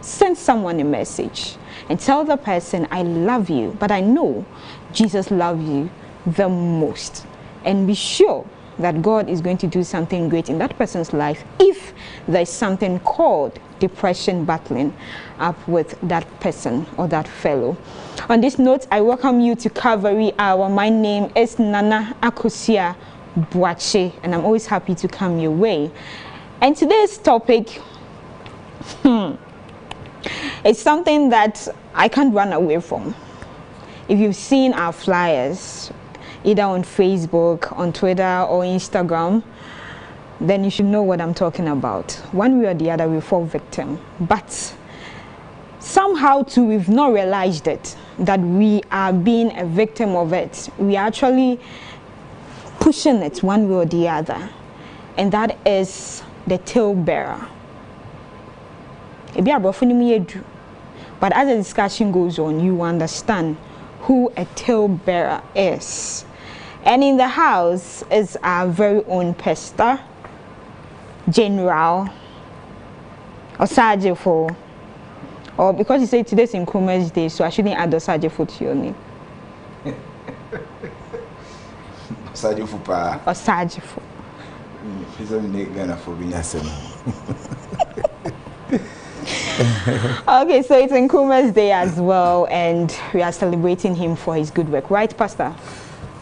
send someone a message and tell the person, I love you, but I know Jesus loves you the most. And be sure that God is going to do something great in that person's life if there's something called depression battling up with that person or that fellow. On this note, I welcome you to Calvary Hour. My name is Nana Akosia Boache, and I'm always happy to come your way. And today's topic is something that I can't run away from. If you've seen our flyers, either on Facebook, on Twitter, or Instagram, then you should know what I'm talking about. One way or the other, we fall victim. But somehow too, we've not realized it, that we are being a victim of it. We are actually pushing it one way or the other. And that is the talebearer. But as the discussion goes on, you understand who a talebearer is. And in the house is our very own pastor, General Osajefo. Or because you say today's Nkrumah's Day, so I shouldn't add Osajefo to your name. Osajefo pa. Osajefo. Okay, so it's Nkrumah's Day as well, and we are celebrating him for his good work, right, Pastor?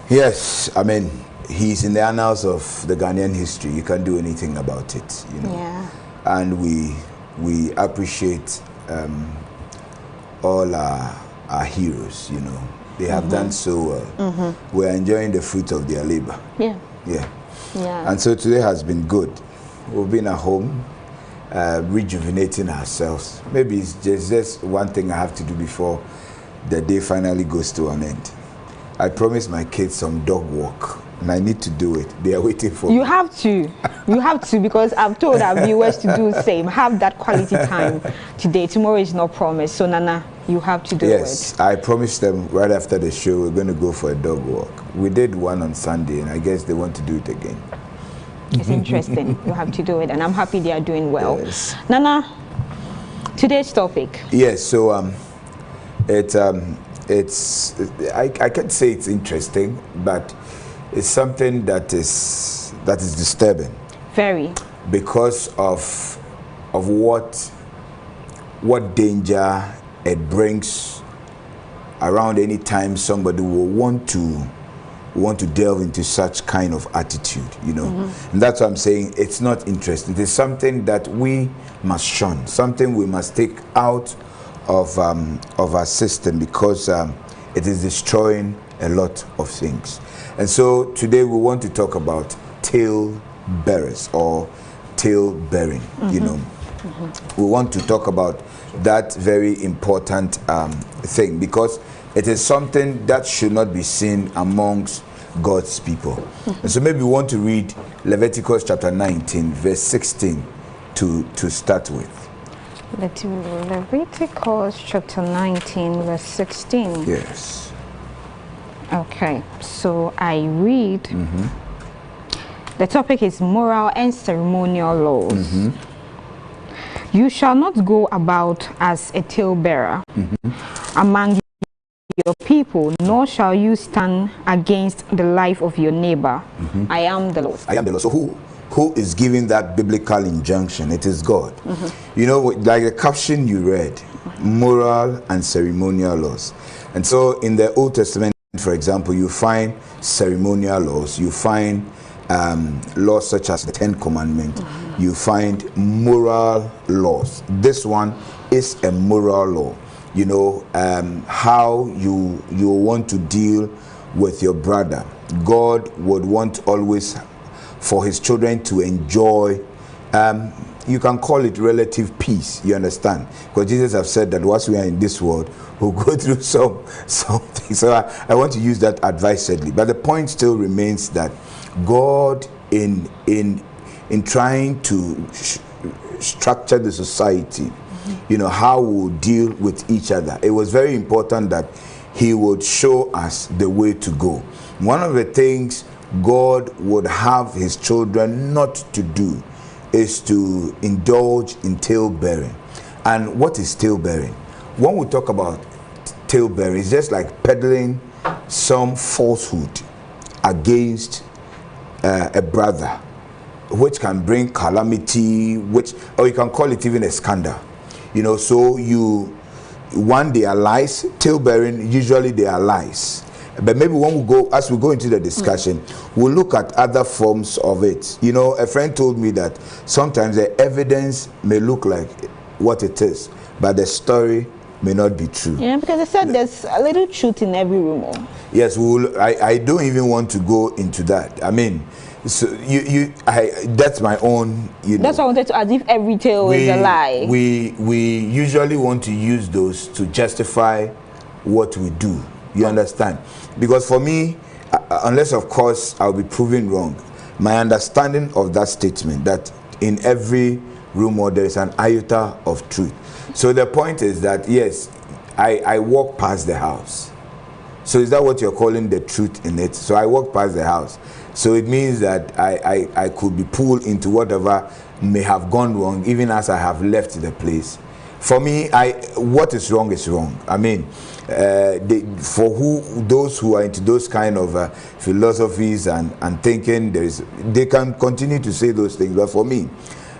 Yes, I mean, he's in the annals of the Ghanaian history. You can't do anything about it, you know. Yeah. And we appreciate all our heroes, you know. They have done so well. We're enjoying the fruit of their labor. Yeah. Yeah. Yeah. And so today has been good. We've been at home, rejuvenating ourselves. Maybe it's just one thing I have to do before the day finally goes to an end. I promised my kids some dog walk, and I need to do it. They are waiting for me. You have to. You have to, because I've told our viewers to do the same. Have that quality time today. Tomorrow is not promised. So, Nana, you have to do it. Yes, I promised them right after the show we're going to go for a dog walk. We did one on Sunday, and I guess they want to do it again. It's interesting. You have to do it, and I'm happy they are doing well. Yes. Nana, today's topic. Yes, so I can't say it's interesting, but it's something that is disturbing. Very. Because of what danger it brings around any time somebody will want to delve into such kind of attitude, you know. And that's why I'm saying it's not interesting. It's something that we must shun, something we must take out of our system, because it is destroying a lot of things. And so today we want to talk about talebearers or tale-bearing, you know. We want to talk about that very important thing, because it is something that should not be seen amongst God's people. And so maybe we want to read Leviticus chapter 19 verse 16 to start with. Leviticus chapter 19 verse 16. Yes. Okay, so I read. The topic is moral and ceremonial laws. You shall not go about as a talebearer among your people, nor shall you stand against the life of your neighbor. I am the Lord. I am the Lord. So who is giving that biblical injunction? It is God. You know, like the caption you read, moral and ceremonial laws. And so in the Old Testament, for example, you find ceremonial laws, you find laws such as the Ten Commandments, you find moral laws. This one is a moral law. You know, how you want to deal with your brother. God would want always for his children to enjoy, you can call it relative peace, you understand? Because Jesus have said that once we are in this world, we'll go through something. So I want to use that advisedly. But the point still remains that God, in trying to structure the society, you know, how we'll deal with each other, it was very important that he would show us the way to go. One of the things God would have his children not to do is to indulge in tale-bearing. And what is talebearing? When we talk about talebearing, it's just like peddling some falsehood against a brother, which can bring calamity, or you can call it even a scandal. You know, so they are lies. Talebearing, usually they are lies. But maybe as we go into the discussion, we'll look at other forms of it. You know, a friend told me that sometimes the evidence may look like what it is, but the story may not be true. Yeah, because I said there's a little truth in every rumor. Yes, I don't even want to go into that. I mean, so that's my own, you know. That's why I wanted to, as if every tale is a lie. We usually want to use those to justify what we do. You understand? Because for me, unless of course I'll be proven wrong, my understanding of that statement, that in every rumor there is an iota of truth. So the point is that, yes, I walk past the house. So is that what you're calling the truth in it? So I walk past the house. So it means that I could be pulled into whatever may have gone wrong, even as I have left the place. For me, what is wrong is wrong. I mean, those who are into those kind of philosophies and thinking, they can continue to say those things. But for me,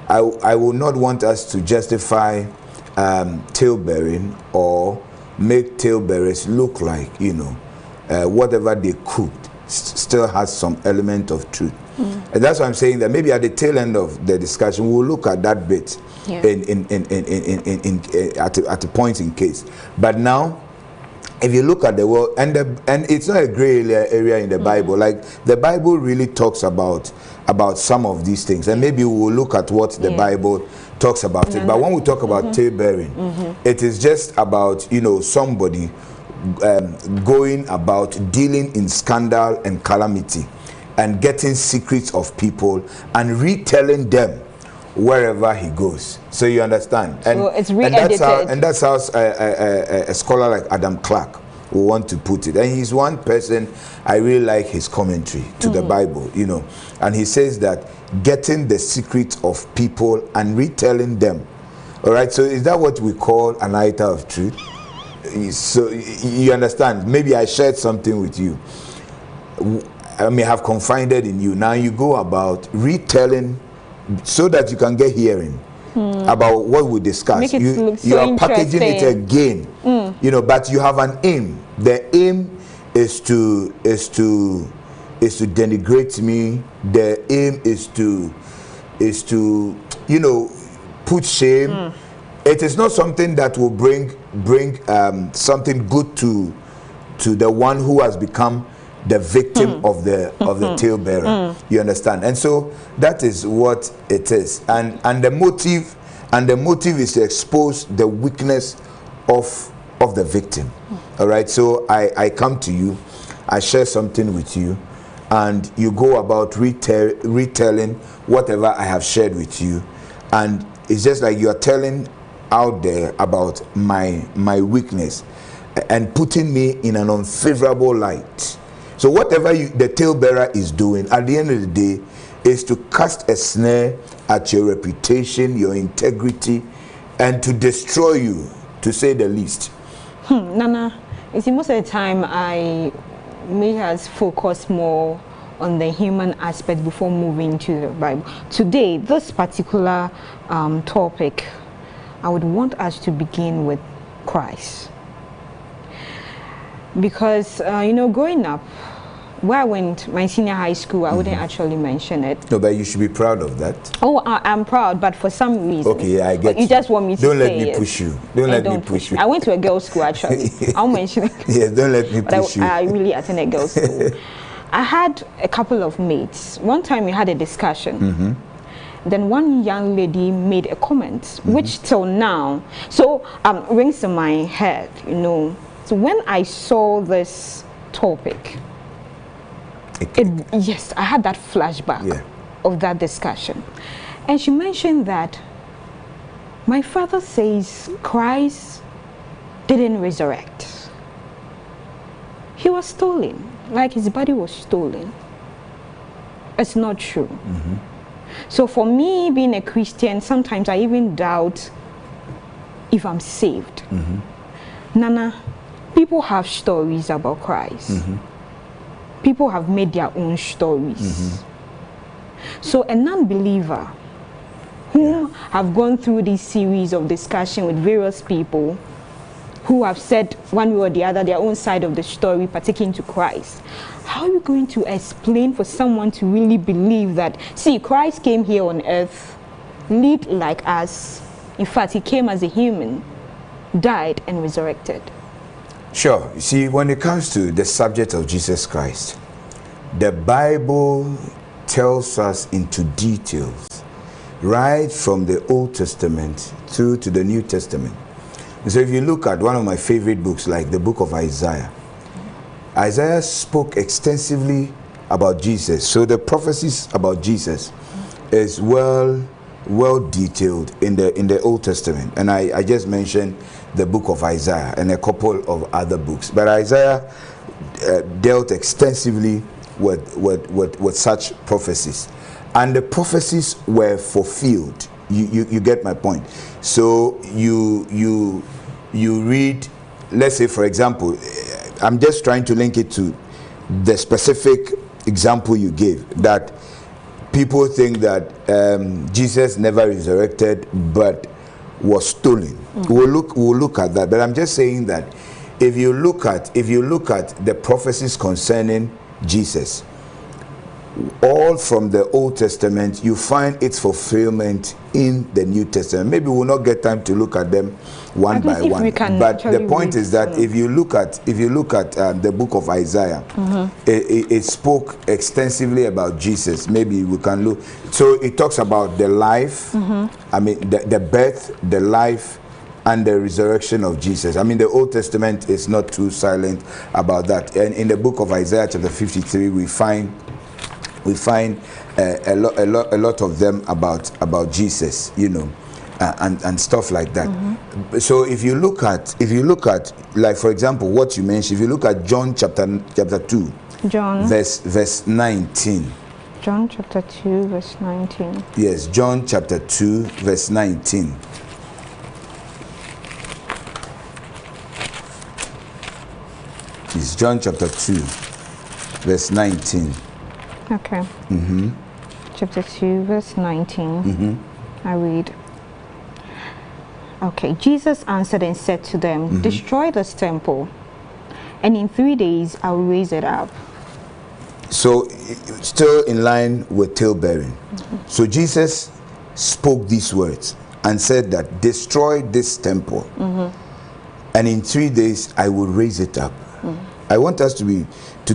I would not want us to justify talebearing or make talebearers look like, you know, whatever they could still has some element of truth. And that's why I'm saying that maybe at the tail end of the discussion we'll look at that bit at a point in case. But now, if you look at the world, and it's not a gray area in the Bible. Like the Bible really talks about some of these things, and maybe we'll look at what the Bible talks about it. But when we talk about talebearing, it is just about, you know, somebody going about dealing in scandal and calamity and getting secrets of people and retelling them wherever he goes. So you understand? And, so it's re-edited. And that's how a scholar like Adam Clark will want to put it. And he's one person, I really like his commentary to the Bible, you know. And he says that getting the secrets of people and retelling them. All right, so is that what we call an iota of truth? So you understand? Maybe I shared something with you. I may have confided in you. Now you go about retelling so that you can get hearing about what we discussed. You are packaging it again, you know, but you have an aim. The aim is to denigrate me. The aim is to you know, put shame. It is not something that will bring something good to the one who has become the victim of the talebearer. You understand? And so that is what it is. And the motive is to expose the weakness of the victim. All right. So I come to you, I share something with you, and you go about retelling whatever I have shared with you, and it's just like you are telling out there about my weakness and putting me in an unfavorable light. So whatever the talebearer is doing at the end of the day is to cast a snare at your reputation, your integrity, and to destroy you, to say the least. Nana, you see, most of the time I may has focused more on the human aspect before moving to the Bible. Today, this particular topic, I would want us to begin with Christ. Because, you know, growing up, where I went, my senior high school, I wouldn't actually mention it. No, but you should be proud of that. Oh, I'm proud, but for some reason. Okay, yeah, I get you. Just want me to don't say let me push you. Don't let me push you. I went to a girls' school, actually. I'll mention it. Yes, don't let me push you. I really attended girls' school. I had a couple of mates. One time we had a discussion. Then one young lady made a comment, which till now, so rings in my head, you know. So when I saw this topic, yes, I had that flashback of that discussion. And she mentioned that my father says Christ didn't resurrect. He was stolen, like his body was stolen. It's not true. So for me, being a Christian, sometimes I even doubt if I'm saved. Nana, people have stories about Christ. People have made their own stories. So a non-believer who have gone through this series of discussion with various people who have said one way or the other their own side of the story pertaining to Christ, how are you going to explain for someone to really believe that, see, Christ came here on earth, lived like us, in fact, he came as a human, died and resurrected? Sure. You see, when it comes to the subject of Jesus Christ, the Bible tells us into details, right from the Old Testament through to the New Testament. So if you look at one of my favorite books, like the book of Isaiah, Isaiah spoke extensively about Jesus. So the prophecies about Jesus is well detailed in the Old Testament. And I just mentioned the book of Isaiah and a couple of other books. But Isaiah dealt extensively with such prophecies. And the prophecies were fulfilled. You get my point. So you read, let's say, for example, I'm just trying to link it to the specific example you gave, that people think that Jesus never resurrected but was stolen. We'll look at that. But I'm just saying that if you look at the prophecies concerning Jesus, all from the Old Testament, you find its fulfillment in the New Testament. Maybe we'll not get time to look at them one by one. But the point is that if you look at the book of Isaiah, it spoke extensively about Jesus. Maybe we can look. So it talks about the life, I mean the birth, the life, and the resurrection of Jesus. I mean, the Old Testament is not too silent about that. And in the book of Isaiah chapter 53, we find a lot of them about Jesus, you know, and stuff like that. So if you look at like, for example, what you mentioned, if you look at John chapter 2, verse 19. John chapter 2 verse 19. Yes, John chapter 2 verse 19. It's John chapter 2 verse 19. Okay. Chapter 2 verse 19. I read. Okay. Jesus answered and said to them, destroy this temple, and in 3 days I will raise it up. So still in line with talebearing. So Jesus spoke these words and said that destroy this temple, and in 3 days I will raise it up. I want us to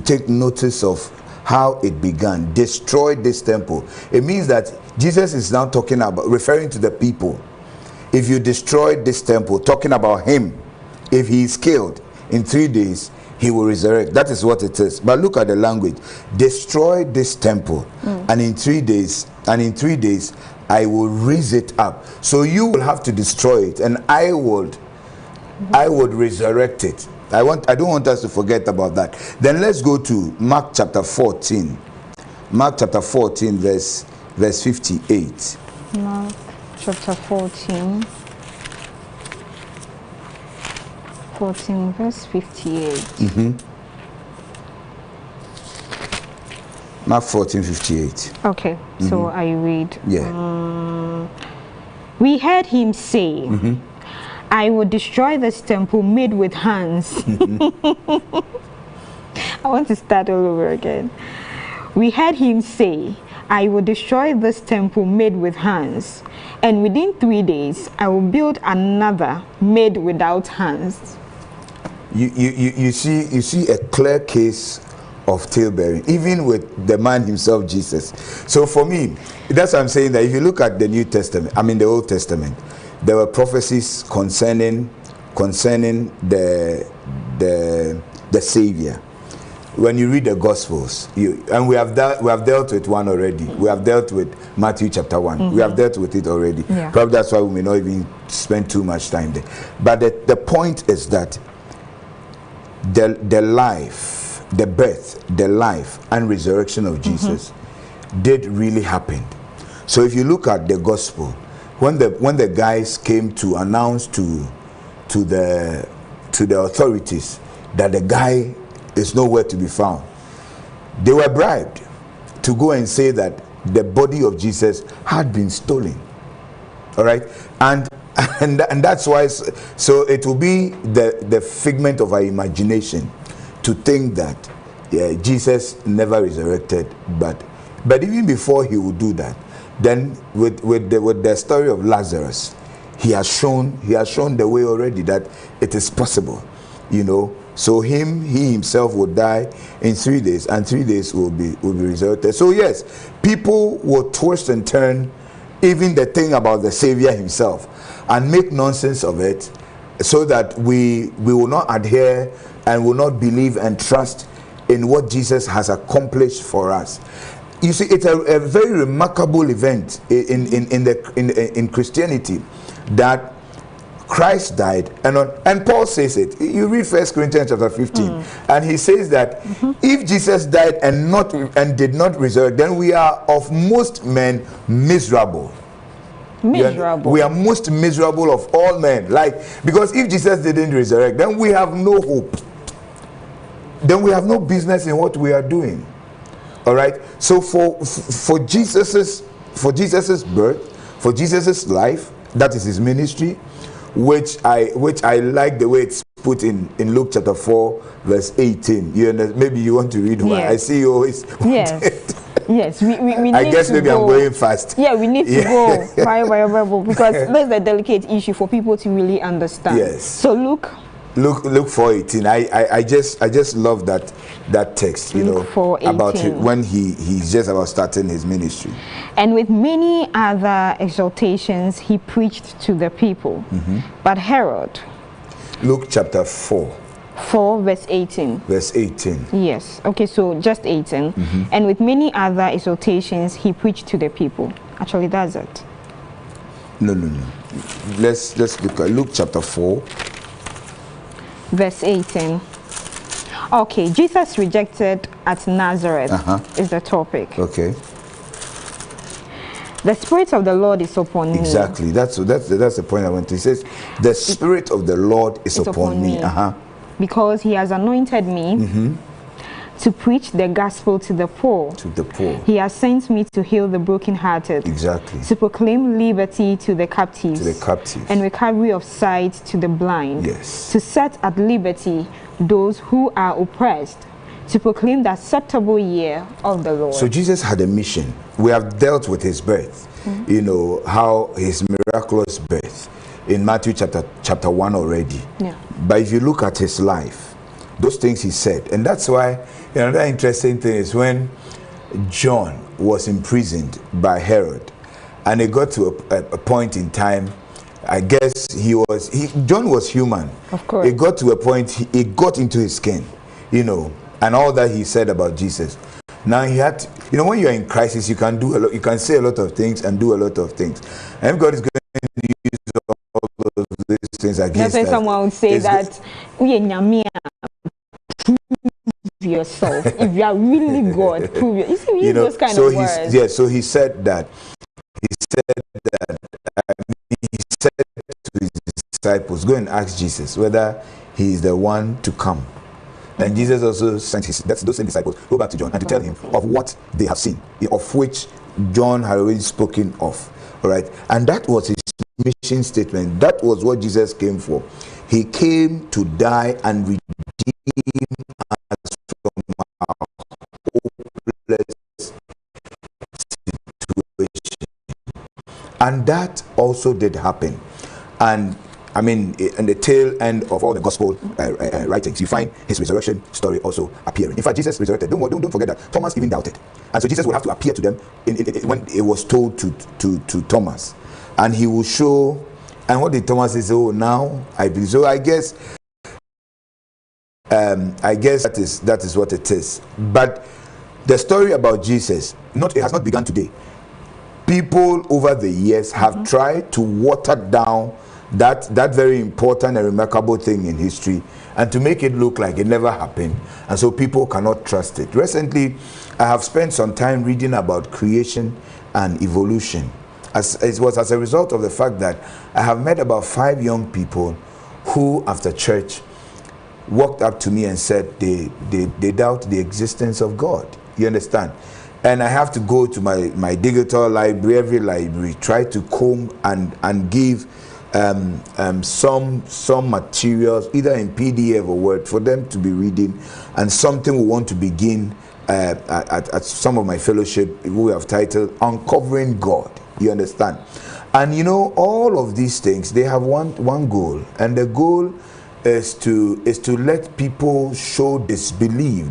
take notice of how it began. Destroy this temple. It means that Jesus is now talking about, referring to the people. If you destroy this temple, talking about him, if he is killed, in 3 days he will resurrect. That is what it is. But look at the language. Destroy this temple, and in 3 days I will raise it up. So you will have to destroy it, and I would resurrect it. I don't want us to forget about that. Then let's go to Mark chapter 14. Mark chapter 14 verse 58. Mark chapter 14 verse 58. Mark 14:58. Okay, so I read. Yeah. We heard him say, I will destroy this temple made with hands. I want to start all over again. We heard him say, I will destroy this temple made with hands, and within 3 days I will build another made without hands. You see a clear case of talebearing, even with the man himself, Jesus. So for me, that's why I'm saying that if you look at the New Testament, I mean the Old Testament, there were prophecies concerning the Savior. When you read the Gospels, and we have dealt with one already. We have dealt with Matthew chapter 1. We have dealt with it already. Yeah. Probably that's why we may not even spend too much time there. But the point is that the life, the birth, the life, and resurrection of Jesus did really happen. So if you look at the Gospel, when the guys came to announce to the authorities that the guy is nowhere to be found, they were bribed to go and say that the body of Jesus had been stolen. All right, and that's why. So it will be the figment of our imagination to think that Jesus never resurrected, but even before he would do that, then with the story of Lazarus, he has shown the way already that it is possible, you know. So he himself will die in 3 days, and 3 days will be resurrected. So yes, people will twist and turn even the thing about the Savior himself and make nonsense of it, so that we will not adhere and will not believe and trust in what Jesus has accomplished for us. You see, it's a very remarkable event in Christianity that Christ died, and Paul says it. You read 1 Corinthians chapter 15, and he says that if Jesus died and did not resurrect, then we are of most men miserable. Miserable. We are most miserable of all men. Because if Jesus didn't resurrect, then we have no hope. Then we have no business in what we are doing. All right. So for Jesus's birth, for Jesus's life, that is his ministry, which I like the way it's put in Luke chapter 4 verse 18. Maybe you want to read one. Yes. I see you always. Yes. Yes, we need I guess maybe go. I'm going fast. Yeah, we need to go Bible because that's a delicate issue for people to really understand. Yes. So Luke 4:18. I just love that text, you know, about when he's just about starting his ministry. And with many other exhortations he preached to the people. But Herod. Luke chapter 4 verse 18. Verse 18. Yes. Okay, so just 18. And with many other exhortations he preached to the people. Actually, that's it. No. Let's look at Luke chapter 4. Verse 18. Okay, Jesus rejected at Nazareth is the topic. Okay. The Spirit of the Lord is upon me. Exactly. That's the point I want to. He says, the Spirit of the Lord is upon me. Because he has anointed me to preach the gospel to the poor. To the poor. He has sent me to heal the brokenhearted. Exactly. To proclaim liberty to the captives. To the captives. And recovery of sight to the blind. Yes. To set at liberty those who are oppressed. To proclaim the acceptable year of the Lord. So Jesus had a mission. We have dealt with his birth. You know, how his miraculous birth in Matthew chapter 1 already. Yeah. But if you look at his life, those things he said, and that's why another interesting thing is when John was imprisoned by Herod, and it got to a point in time, I guess John was human. Of course. It got to a point, it got into his skin, you know, and all that he said about Jesus. Now he had to, you know, when you're in crisis, you can do a lot, you can say a lot of things and do a lot of things. And God is going to use all of these things against that's why someone would say that prove yourself. If you are really God, prove it. You know, those kind of words. So he said that he said to his disciples, go and ask Jesus whether he is the one to come. And Jesus also sent those same disciples go back to John and to tell him of what they have seen, of which John had already spoken of. All right, and that was his mission statement. That was what Jesus came for. He came to die and redeem us from our hopeless situation. And that also did happen. And I mean, in the tail end of all the gospel writings, you find his resurrection story also appearing. In fact, Jesus resurrected. Don't forget that Thomas even doubted, and so Jesus would have to appear to them when it was told to Thomas, and he will show. And what did Thomas say? Oh, now I believe. So I guess that is what it is. But the story about Jesus, it has not begun today. People over the years have tried to water down that very important and remarkable thing in history and to make it look like it never happened, and so people cannot trust it. Recently I have spent some time reading about creation and evolution, it was as a result of the fact that I have met about 5 young people who, after church, walked up to me and said they doubt the existence of God. You understand? And I have to go to my digital library, every library, try to comb and give some materials, either in PDF or Word, for them to be reading, and something we want to begin at some of my fellowship we have titled Uncovering God. You understand? And you know, all of these things, they have one goal, and the goal is to let people show disbelief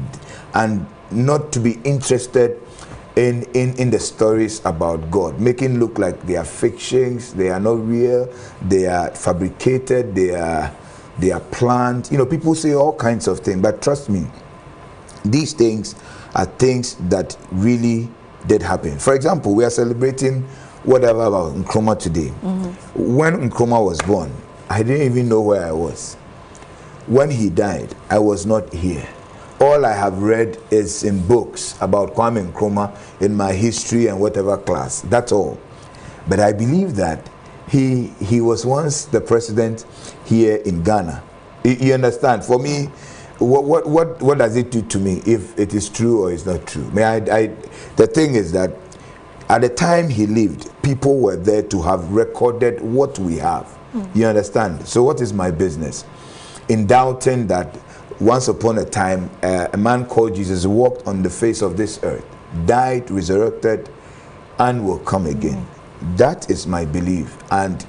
and not to be interested in the stories about God, making look like they are fictions, they are not real, they are fabricated, they are planned. You know, people say all kinds of things, but trust me, these things are things that really did happen. For example, we are celebrating whatever about Nkrumah today. When Nkrumah was born, I didn't even know where I was. When he died, I was not here. All I have read is in books about Kwame Nkrumah in my history and whatever class. That's all. But I believe that he was once the president here in Ghana. You understand? For me, what does it do to me if it is true or it's not true? The thing is that at the time he lived, people were there to have recorded what we have. You understand? So what is my business in doubting that once upon a time a man called Jesus walked on the face of this earth, died, resurrected, and will come again? That is my belief, and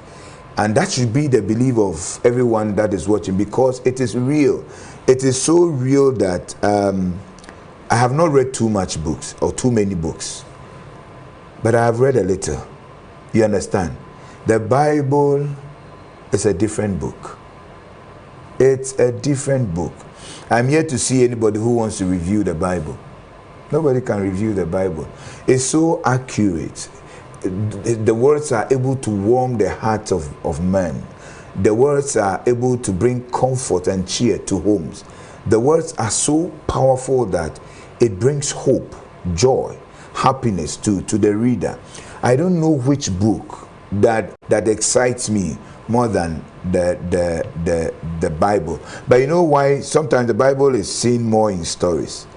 that should be the belief of everyone that is watching, because it is real. It is so real that I have not read too much books or too many books, but I have read a little. You understand? The Bible is a different book. It's a different book. I'm here to see anybody who wants to review the Bible. Nobody can review the Bible. It's so accurate. The words are able to warm the hearts of men. The words are able to bring comfort and cheer to homes. The words are so powerful that it brings hope, joy, happiness to the reader. I don't know which book that excites me more than the Bible. But you know why? Sometimes the Bible is seen more in stories.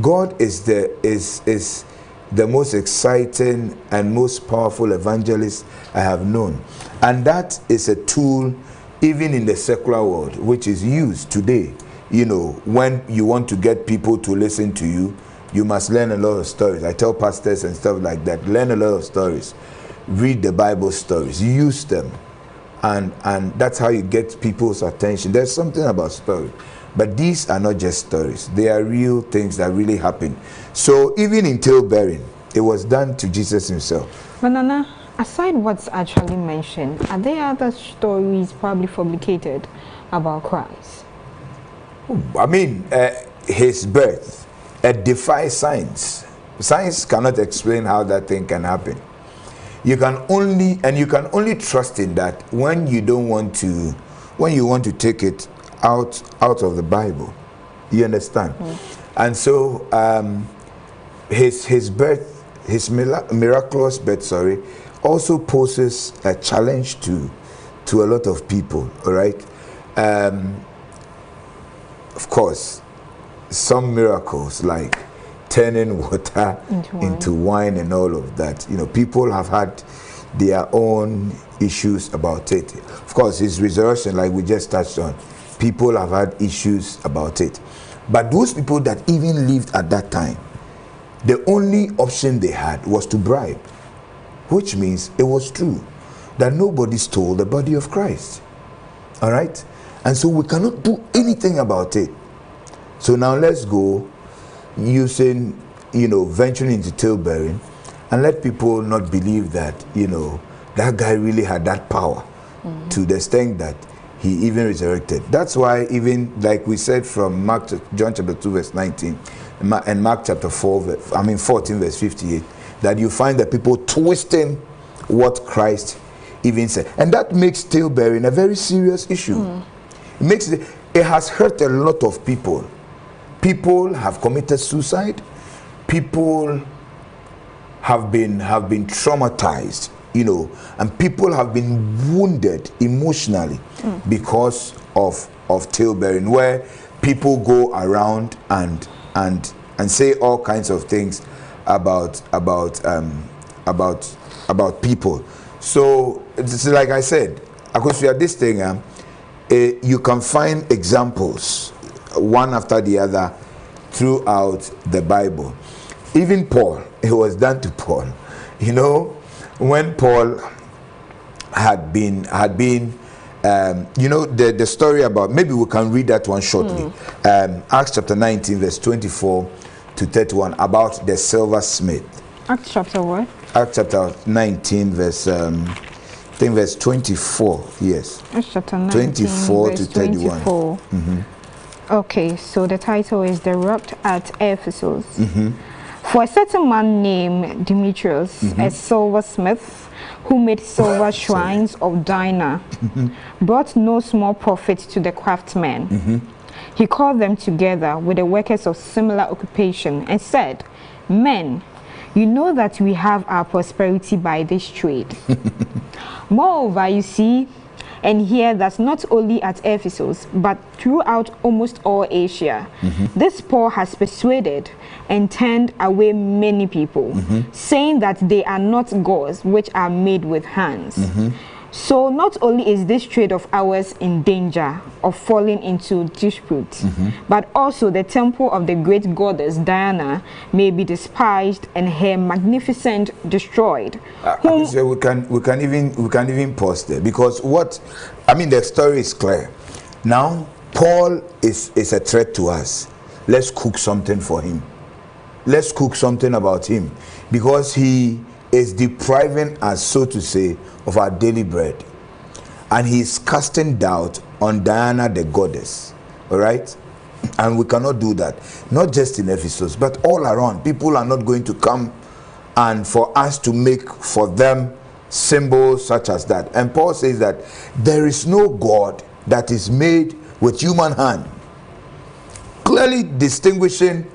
God is the most exciting and most powerful evangelist I have known. And that is a tool even in the secular world, which is used today. You know, when you want to get people to listen to you, you must learn a lot of stories. I tell pastors and stuff like that, learn a lot of stories. Read the Bible stories, use them, and that's how you get people's attention. There's something about story, but these are not just stories. They are real things that really happen. So even in talebearing, it was done to Jesus himself. But Nana, aside what's actually mentioned, are there other stories probably fabricated about Christ? I mean, his birth, it defies science. Science cannot explain how that thing can happen. You can only trust in that when you want to take it out of the Bible. You understand? And so his birth, his miraculous birth, also poses a challenge to a lot of people. All right. Of course, some miracles like turning water into wine and all of that. You know, people have had their own issues about it. Of course, his resurrection, like we just touched on, people have had issues about it. But those people that even lived at that time, the only option they had was to bribe, which means it was true that nobody stole the body of Christ. All right? And so we cannot do anything about it. So now let's go using, venturing into talebearing, and let people not believe that, that guy really had that power to the extent that he even resurrected. That's why even like we said from John chapter 2 verse 19 and Mark chapter 14 verse 58, that you find that people twisting what Christ even said. And that makes talebearing a very serious issue. It has hurt a lot of people. People have committed suicide. People have been traumatized, you know, and people have been wounded emotionally because of talebearing, where people go around and say all kinds of things about people. So it's like I said, because we are this thing, you can find examples one after the other throughout the Bible. Even Paul, it was done to Paul. You know, when Paul had been you know, the story about, maybe we can read that one shortly. Acts chapter 19 verse 24 to 31, about the silversmith. Acts chapter what? Acts chapter 19 verse I think verse 24. Yes, Acts chapter 19 24 verse to 31. 24. Okay, so the title is The Rock at Ephesus. For a certain man named Demetrius, a silversmith, who made silver shrines of Diana, brought no small profit to the craftsmen. He called them together with the workers of similar occupation and said, "Men, you know that we have our prosperity by this trade. Moreover, you see and hear that not only at Ephesus, but throughout almost all Asia, this Paul has persuaded and turned away many people, saying that they are not gods which are made with hands. So not only is this trade of ours in danger of falling into dispute, but also the temple of the great goddess Diana may be despised and her magnificent destroyed." So we can even pause there, because what I mean, the story is clear. Now Paul is a threat to us. Let's cook something for him. Let's cook something about him, because he is depriving us, so to say, of our daily bread, and he's casting doubt on Diana the goddess. All right, and we cannot do that, not just in Ephesus but all around. People are not going to come and for us to make for them symbols such as that. And Paul says that there is no God that is made with human hand, clearly distinguishing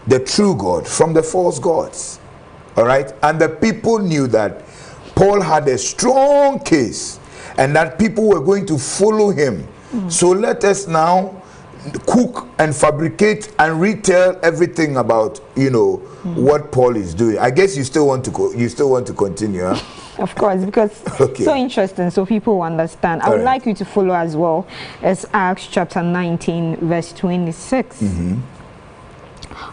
the true God from the false gods. All right, and the people knew that Paul had a strong case and that people were going to follow him. So let us now cook and fabricate and retell everything about, you know, what Paul is doing. I guess you still want to continue, huh? Of course, because so interesting, so people understand. I would like you to follow as well as Acts chapter 19 verse 26.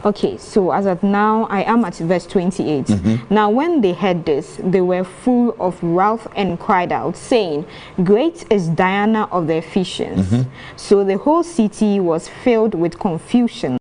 Okay, so as of now, I am at verse 28. Now when they heard this, they were full of wrath and cried out, saying, "Great is Diana of the Ephesians." So the whole city was filled with confusion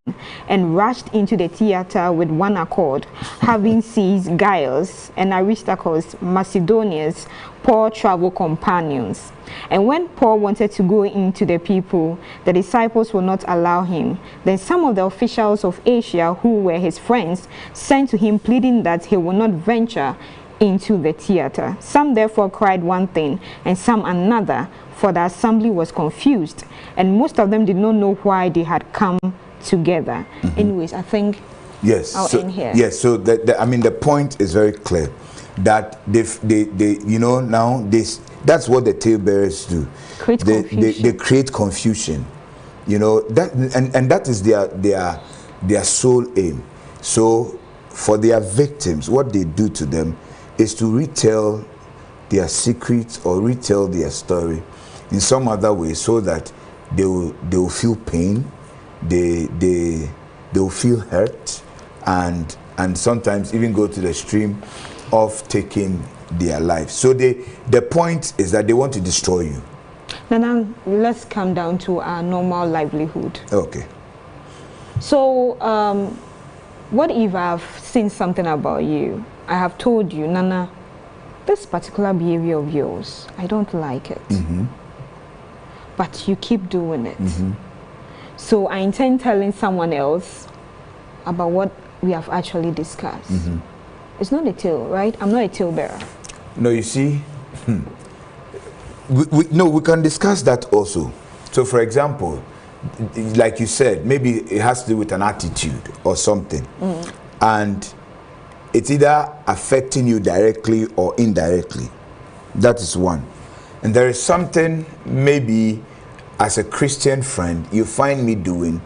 and rushed into the theater with one accord, having seized Gaius and Aristarchus, Macedonians, Paul's travel companions. And when Paul wanted to go into the people, the disciples would not allow him. Then some of the officials of Asia, who were his friends, sent to him pleading that he would not venture into the theater. Some therefore cried one thing and some another, for the assembly was confused, and most of them did not know why they had come together. Anyways, I think I'll end here. Yes, so I mean, the point is very clear that they you know, now that's what the talebearers do. They create confusion, you know, that and that is their sole aim. So for their victims, what they do to them is to retell their secrets or retell their story in some other way, so that they will feel pain, they will feel hurt, and sometimes even go to the extreme of taking their life. So the point is that they want to destroy you. Now let's come down to our normal livelihood. Okay. So what if I've seen something about you? I have told you, Nana, this particular behavior of yours, I don't like it. But you keep doing it. So I intend telling someone else about what we have actually discussed. It's not a tale, right? I'm not a talebearer. No, you see, we can discuss that also. So for example, like you said, maybe it has to do with an attitude or something. And it's either affecting you directly or indirectly. That is one. And there is something maybe as a Christian friend you find me doing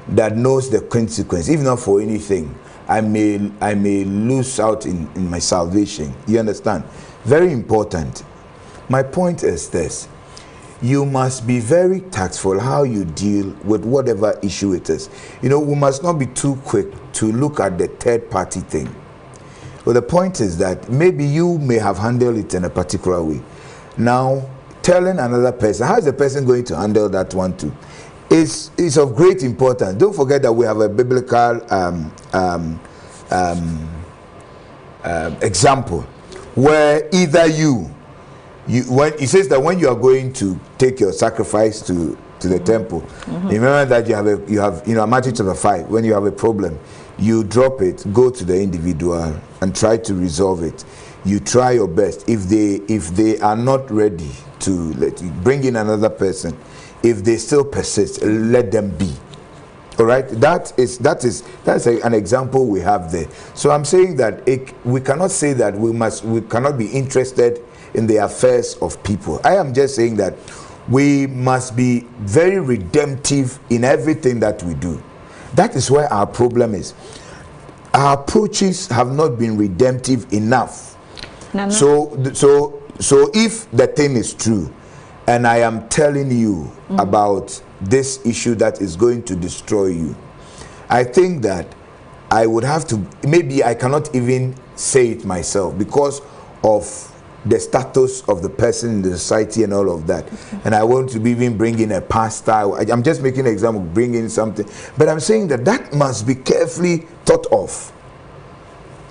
that knows the consequence, if not for anything. I may lose out in my salvation. You understand? Very important. My point is this: you must be very tactful how you deal with whatever issue it is. You know, we must not be too quick to look at the third party thing. Well, the point is that maybe you may have handled it in a particular way. Now, telling another person, how is the person going to handle that one too? Is of great importance. Don't forget that we have a biblical example where either when it says that when you are going to take your sacrifice to the temple, remember that you have Matthew chapter 5, when you have a problem, you drop it, go to the individual and try to resolve it. You try your best. If they are not ready to bring in another person, if they still persist, let them be. All right, that's an example we have there. So I'm saying that we cannot say that we cannot be interested in the affairs of people. I am just saying that we must be very redemptive in everything that we do. That is where our problem is. Our approaches have not been redemptive enough. Nana. So if the thing is true, and I am telling you about this issue that is going to destroy you, I think that I would have to, maybe I cannot even say it myself because of the status of the person in the society and all of that. And I want to be even bring in a pastor. I'm just making an example, bring in something. But I'm saying that must be carefully thought of.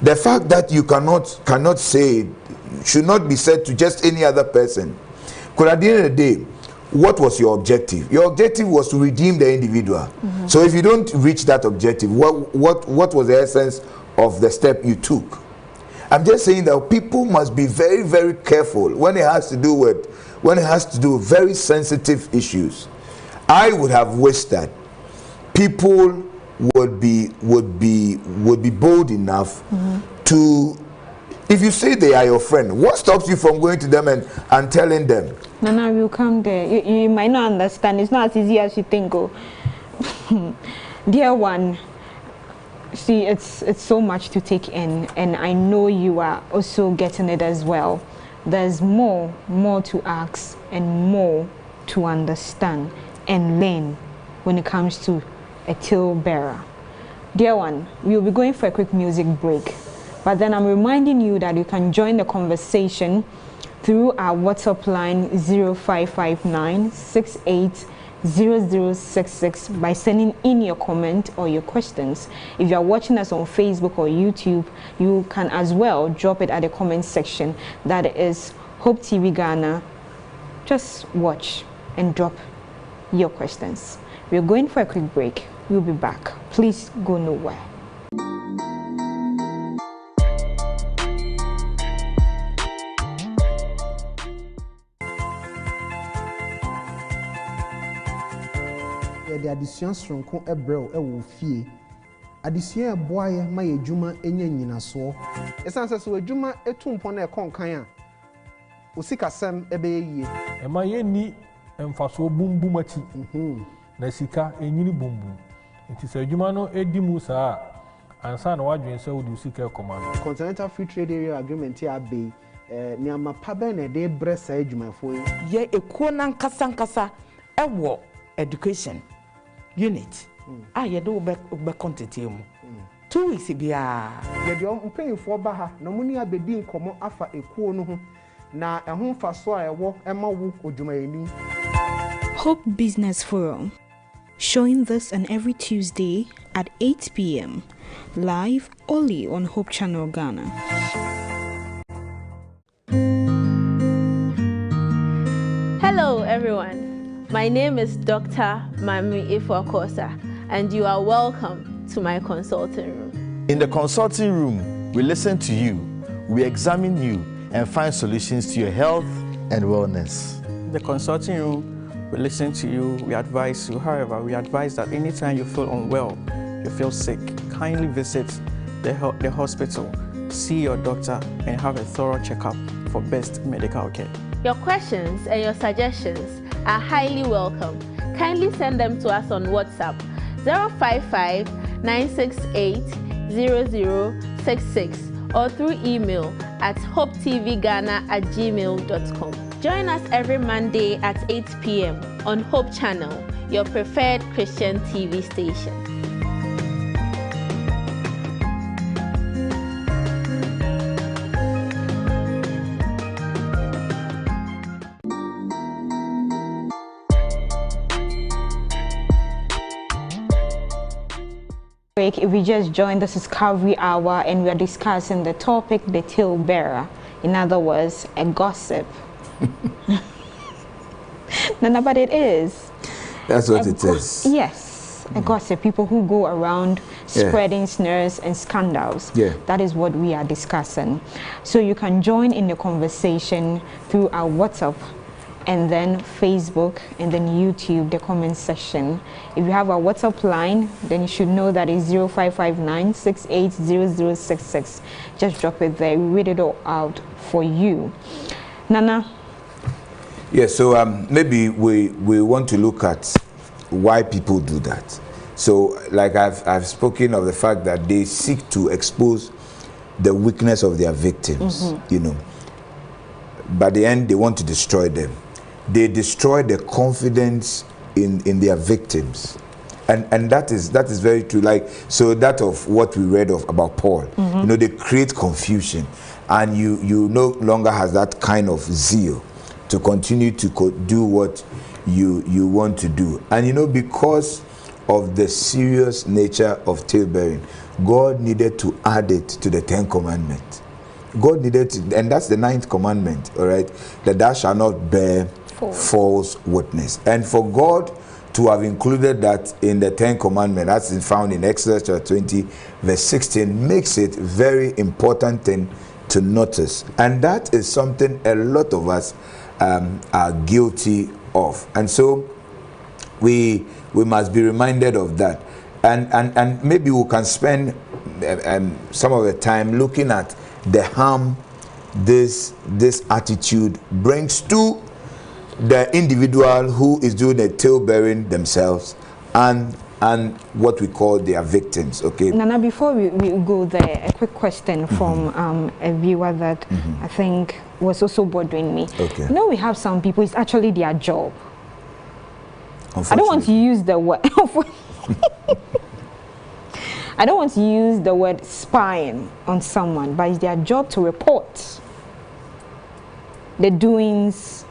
The fact that you cannot say it should not be said to just any other person. Because at the end of the day, what was your objective? Your objective was to redeem the individual. So if you don't reach that objective, what was the essence of the step you took? I'm just saying that people must be very, very careful when it has to do with very sensitive issues. I would have wished that people would be bold enough to, if you say they are your friend, what stops you from going to them and telling them? Nana, we'll come there. You might not understand. It's not as easy as you think. Oh. Dear one, see, it's so much to take in, and I know you are also getting it as well. There's more to ask and more to understand and learn when it comes to a talebearer. Dear one, we'll be going for a quick music break, but then I'm reminding you that you can join the conversation through our WhatsApp line 0559-680066 by sending in your comment or your questions. If you are watching us on Facebook or YouTube, you can as well drop it at the comment section. That is Hope TV Ghana. Just watch and drop your questions. We're going for a quick break. We'll be back. Please go nowhere. The addition stronko ebrel ewo fie addition eboaye ma yedwuma enya nyinaso esanse so edwuma etumpo na ekonkan a osikasem ebeyie ema yeni emfaso bumbum achi na sika enyini bumbum nti se edwuma no edimu saa ansa na wadwen se wodi sika komando Continental Free Trade Area Agreement ya be ni amapa be na de bresa edwumafo ye ekuo na nkasa ewo education unit ye do be content mu 2 weeks bia ye de mpanyinfo ba ha na muni abedi nkomo afa ekuo no ho na ehun faso a ewo ema wo odwumayeni. Hope Business Forum, showing this on every Tuesday at 8 p.m. live only on Hope Channel Ghana. Hello everyone. My name is Dr. Mami Ifuakosa, and you are welcome to my consulting room. In the consulting room, we listen to you, we examine you, and find solutions to your health and wellness. In the consulting room, we listen to you, we advise you. However, we advise that anytime you feel unwell, you feel sick, kindly visit the hospital see your doctor and have a thorough checkup for best medical care. Your questions and your suggestions are highly welcome. Kindly send them to us on WhatsApp 055 968 0066 or through email at hopetvghana@gmail.com. Join us every Monday at 8 p.m. on Hope Channel, your preferred Christian TV station. If we just joined, this is Calvary Hour, and we are discussing the topic, the talebearer. In other words, a gossip. No, but it is. That's what it is. Yes, a gossip. People who go around spreading snares and scandals. Yeah. That is what we are discussing. So you can join in the conversation through our WhatsApp, and then Facebook, and then YouTube, the comment section. If you have a WhatsApp line, then you should know that it's 0559 680066. Just drop it there. We read it all out for you. Nana? Yes, so maybe we want to look at why people do that. So, like I've spoken of the fact that they seek to expose the weakness of their victims, you know. By the end, they want to destroy them. They destroy the confidence in their victims, and that is very true. Like, so that of what we read of about Paul, you know, they create confusion, and you no longer has that kind of zeal to continue to do what you want to do. And you know, because of the serious nature of talebearing, God needed to add it to the 10 Commandments. God needed to, and that's the 9th commandment, all right, that thou shalt not bear false witness. And for God to have included that in the 10 Commandments, that's found in Exodus chapter 20, verse 16, makes it very important thing to notice. And that is something a lot of us are guilty of. And so we must be reminded of that. And maybe we can spend some of the time looking at the harm this attitude brings to the individual who is doing the talebearing themselves and what we call their victims. Okay, Nana, before we go there, a quick question from a viewer that I think was also bothering me. Okay. You know, we have some people, it's actually their job. I don't want to use the word I don't want to use the word spying on someone, but it's their job to report the doings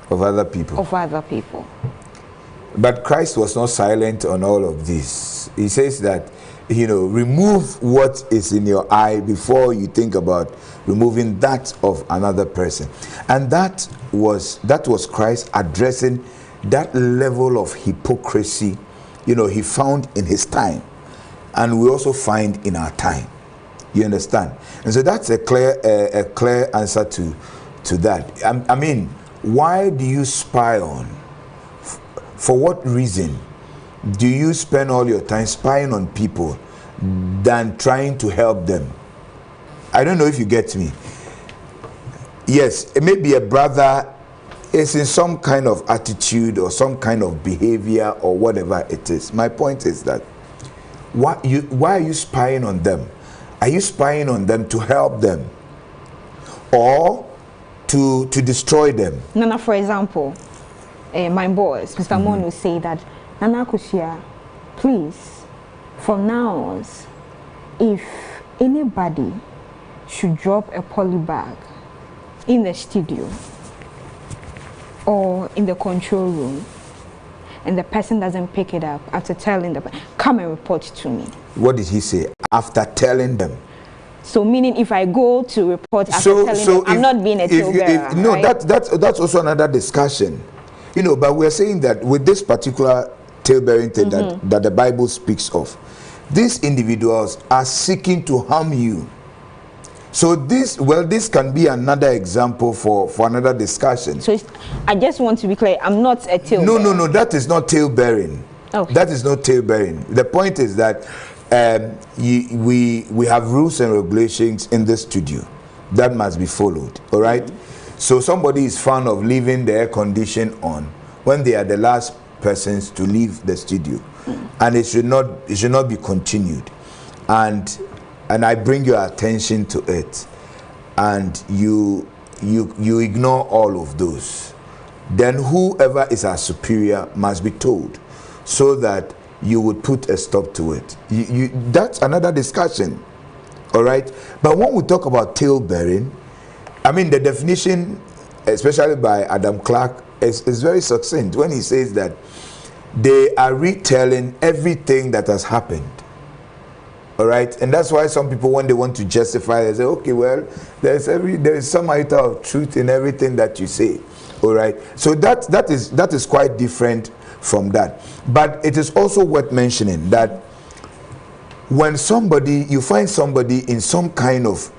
of other people. But Christ was not silent on all of this. He says that, you know, remove what is in your eye before you think about removing that of another person. And that was Christ addressing that level of hypocrisy, you know, he found in his time, and we also find in our time. You understand? And so that's a clear answer to that. I mean, why do you spy on? For what reason do you spend all your time spying on people than trying to help them? I don't know if you get me. Yes, it may be a brother is in some kind of attitude or some kind of behavior or whatever it is. My point is that why are you spying on them? Are you spying on them to help them or to destroy them? Nana, for example, my boss, Mr. Mon, will say that, Nana Kushia, please, from now on, if anybody should drop a poly bag in the studio or in the control room, and the person doesn't pick it up after telling them, come and report to me. What did he say? After telling them? So meaning if I go to report after telling them, I'm not being a talebearer. No, right? that's also another discussion. You know, but we're saying that with this particular talebearing thing that the Bible speaks of, these individuals are seeking to harm you. So this can be another example for another discussion. So I just want to be clear, I'm not a talebearer. No, that is not talebearing. Okay. That is not talebearing. The point is that we have rules and regulations in the studio that must be followed. All right. So somebody is fond of leaving the air condition on when they are the last persons to leave the studio, and it should not be continued. And I bring your attention to it, and you ignore all of those. Then whoever is our superior must be told, so that you would put a stop to it. That's another discussion. All right. But when we talk about talebearing, I mean, the definition, especially by Adam Clark, is very succinct when he says that they are retelling everything that has happened. All right. And that's why some people, when they want to justify, they say, okay, well, there is some iota of truth in everything that you say. All right. So that is quite different from that. But it is also worth mentioning that when you find somebody in some kind of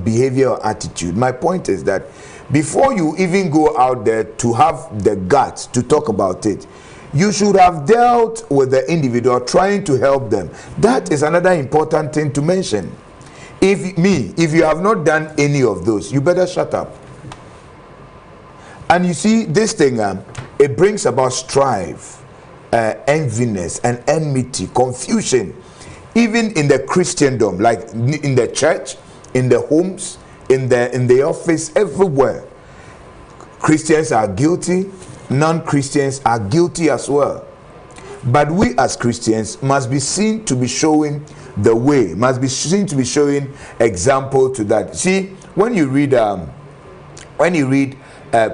behavior or attitude, my point is that before you even go out there to have the guts to talk about it, you should have dealt with the individual, trying to help them. That is another important thing to mention. If you have not done any of those, you better shut up. And you see, this thing, it brings about strife, enviness, and enmity, confusion, even in the Christendom, like in the church, in the homes, in the office, everywhere. Christians are guilty, non-Christians are guilty as well. But we as Christians must be seen to be showing the way, must be seen to be showing example to that. See, when you read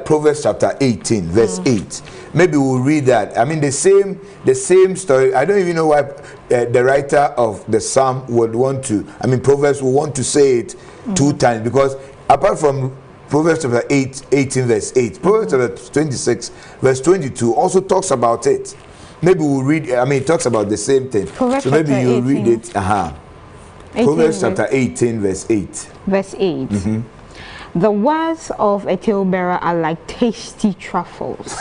Proverbs chapter 18 verse 8, maybe we'll read that. I mean, the same story. I don't even know why the writer of the psalm would want to, Proverbs would want to say it two times, because apart from Proverbs chapter 18 verse 8, Proverbs chapter 26 verse 22 also talks about it. Maybe we'll read, it talks about the same thing. Proverbs so maybe you'll 18. read it. Proverbs chapter 18 verse 8. Verse 8. The words of a talebearer are like tasty truffles.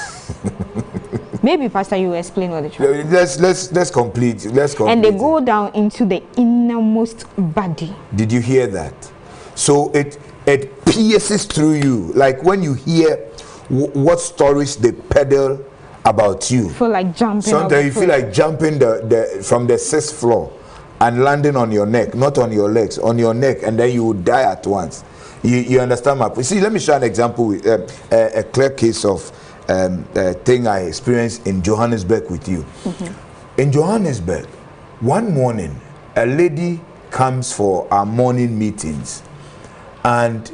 Maybe, Pastor, you explain what the truffles. Let's complete. And they go down into the innermost body. Did you hear that? So it pierces through you, like when you hear what stories they peddle about you. Feel like jumping. Sometimes you feel like jumping from the 6th floor and landing on your neck, not on your legs, on your neck, and then you will die at once. You understand my point? See, let me show an example with a clear case of a thing I experienced in Johannesburg with you. In Johannesburg, one morning, a lady comes for our morning meetings, and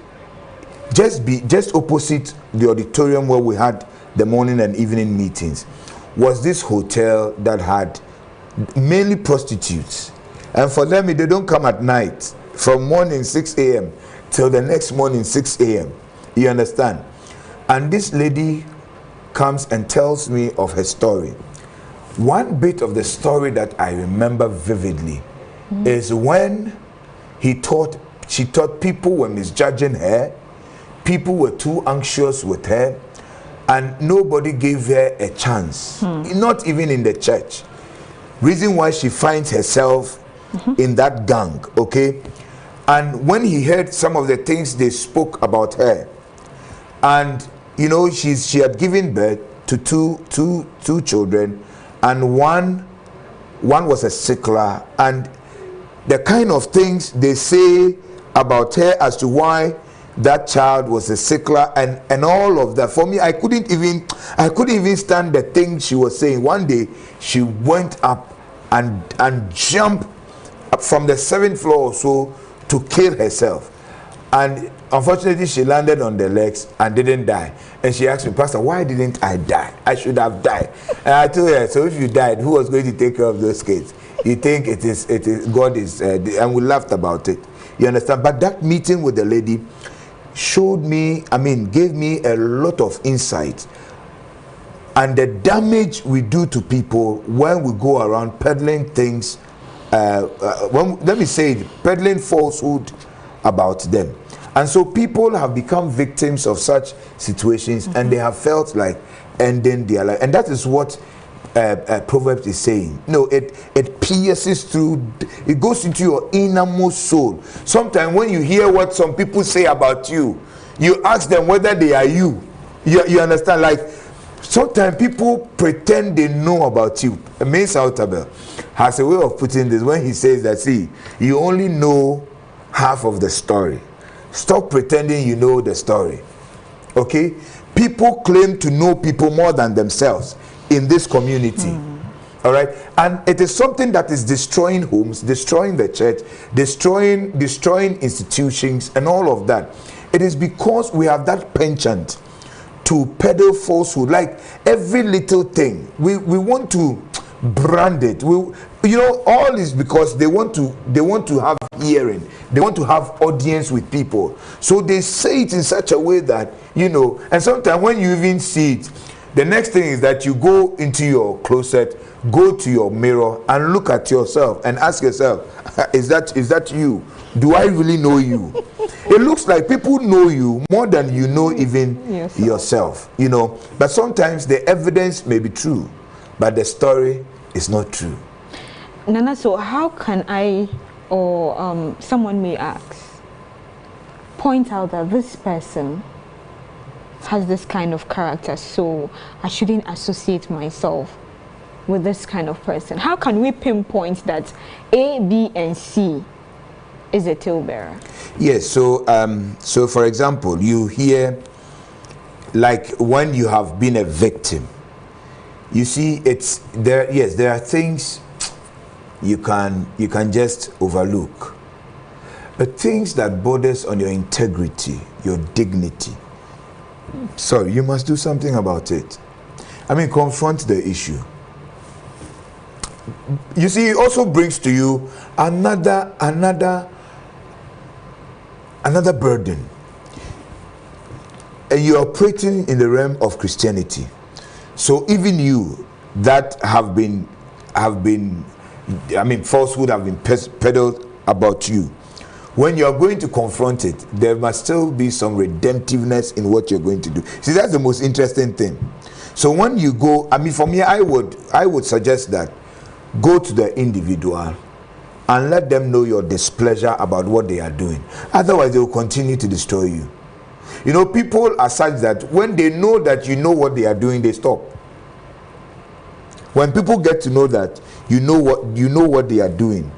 just opposite the auditorium where we had the morning and evening meetings was this hotel that had mainly prostitutes. And for them, they don't come at night, from morning 6 a.m. till the next morning 6 a.m. You understand? And this lady comes and tells me of her story. One bit of the story that I remember vividly is when she thought people were misjudging her, people were too anxious with her, and nobody gave her a chance, not even in the church. Reason why she finds herself in that gang, okay? And when he heard some of the things they spoke about her, and you know, she had given birth to two children, and one was a sickler, and the kind of things they say about her as to why that child was a sickler, and all of that. For me, I couldn't even stand the thing she was saying. One day she went up and jumped up from the 7th floor or so to kill herself, and unfortunately she landed on the legs and didn't die. And she asked me, Pastor, why didn't I die? I should have died. And I told her, so if you died, who was going to take care of those kids? You think it is God is and we laughed about it. You understand? But that meeting with the lady showed me, gave me a lot of insight, and the damage we do to people when we go around peddling things, let me say it, peddling falsehood about them. And so people have become victims of such situations, and they have felt like ending their life. And that is what Proverbs is saying. No, it pierces through, it goes into your innermost soul. Sometimes when you hear what some people say about you, you ask them whether they are you. You understand? Like, sometimes people pretend they know about you. Mace Altabel has a way of putting this when he says that, see, you only know half of the story. Stop pretending you know the story. Okay? People claim to know people more than themselves in this community. All right? And it is something that is destroying homes, destroying the church, destroying institutions and all of that. It is because we have that penchant to peddle falsehood. Like every little thing, we want to brand it. All is because they want to have hearing. They want to have audience with people. So they say it in such a way that, and sometimes when you even see it, the next thing is that you go into your closet, go to your mirror and look at yourself and ask yourself, is that you? Do I really know you? It looks like people know you more than you know even yourself. But sometimes the evidence may be true, but the story is not true. Nana, so how can I, or someone may ask, point out that this person has this kind of character, so I shouldn't associate myself with this kind of person? How can we pinpoint that A, B, and C is a talebearer? Yes, so for example, you hear, like when you have been a victim, you see there are things you can just overlook, but things that borders on your integrity, your dignity, sorry, you must do something about it. I mean, confront the issue. You see, it also brings to you another burden. And you're operating in the realm of Christianity. So even you that have been falsehood have been peddled about you, when you're going to confront it, there must still be some redemptiveness in what you're going to do. See, that's the most interesting thing. So when you go, for me, I would suggest that go to the individual and let them know your displeasure about what they are doing. Otherwise, they will continue to destroy you. People are such that when they know that you know what they are doing, they stop. When people get to know that you know what they are doing.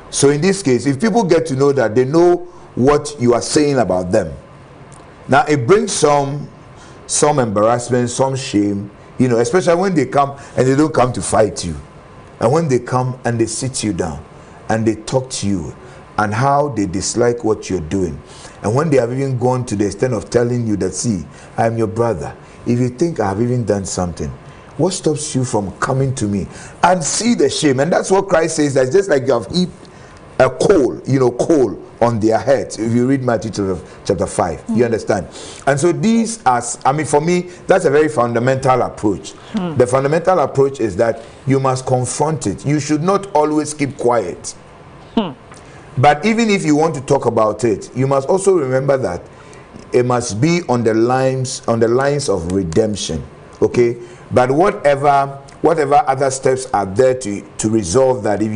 So in this case, if people get to know that they know what you are saying about them, now it brings some embarrassment, some shame, especially when they come and they don't come to fight you. And when they come and they sit you down and they talk to you and how they dislike what you're doing. And when they have even gone to the extent of telling you that, see, I am your brother. If you think I have even done something, what stops you from coming to me and see the shame? And that's what Christ says, that just like you have heaped a coal on their heads. If you read Matthew chapter 5, you understand? And so these are, for me, that's a very fundamental approach. The fundamental approach is that you must confront it. You should not always keep quiet. But even if you want to talk about it, you must also remember that it must be on the lines of redemption. Okay? But whatever other steps are there to resolve that, if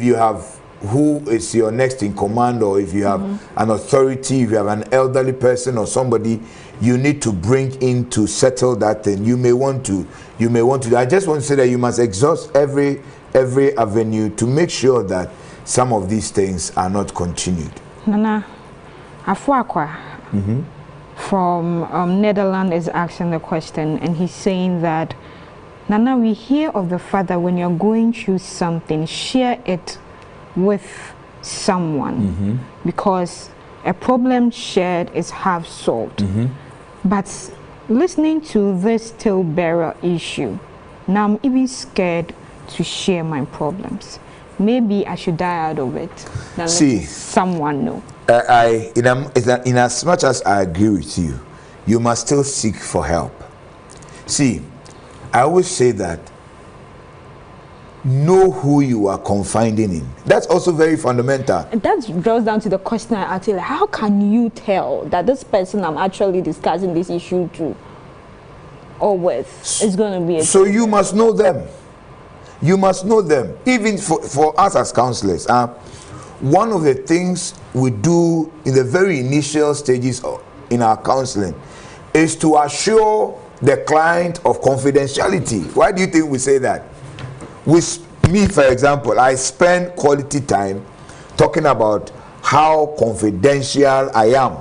you have who is your next in command, or if you have an authority, if you have an elderly person or somebody you need to bring in to settle that thing, you may want to. I just want to say that you must exhaust every avenue to make sure that some of these things are not continued. Nana Afuakwa from Netherlands is asking the question, and he's saying that, Nana, we hear of the fact that when you're going through something, share it with someone, because a problem shared is half solved. But listening to this talebearer issue, now I'm even scared to share my problems. Maybe I should die out of it than let someone know. In as much as I agree with you, you must still seek for help. See, I always say that know who you are confiding in. That's also very fundamental. And that draws down to the question I asked you, how can you tell that this person I'm actually discussing this issue to or worse, it's going to be a so you must know them. You must know them. Even for us as counselors, one of the things we do in the very initial stages in our counseling is to assure the client of confidentiality. Why do you think we say that? With me, for example, I spend quality time talking about how confidential I am.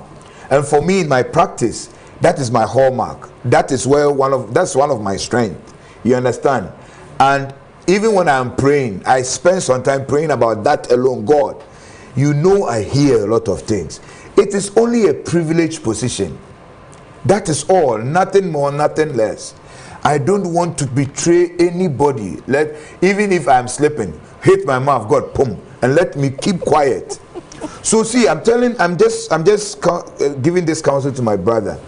And for me, in my practice, that is my hallmark. That is where that's one of my strengths. You understand? And even when I'm praying, I spend some time praying about that alone. God, you know I hear a lot of things. It is only a privileged position. That is all. Nothing more, nothing less. I don't want to betray anybody. Even if I'm sleeping, hit my mouth, God, boom, and let me keep quiet. So see, I'm just giving this counsel to my brother.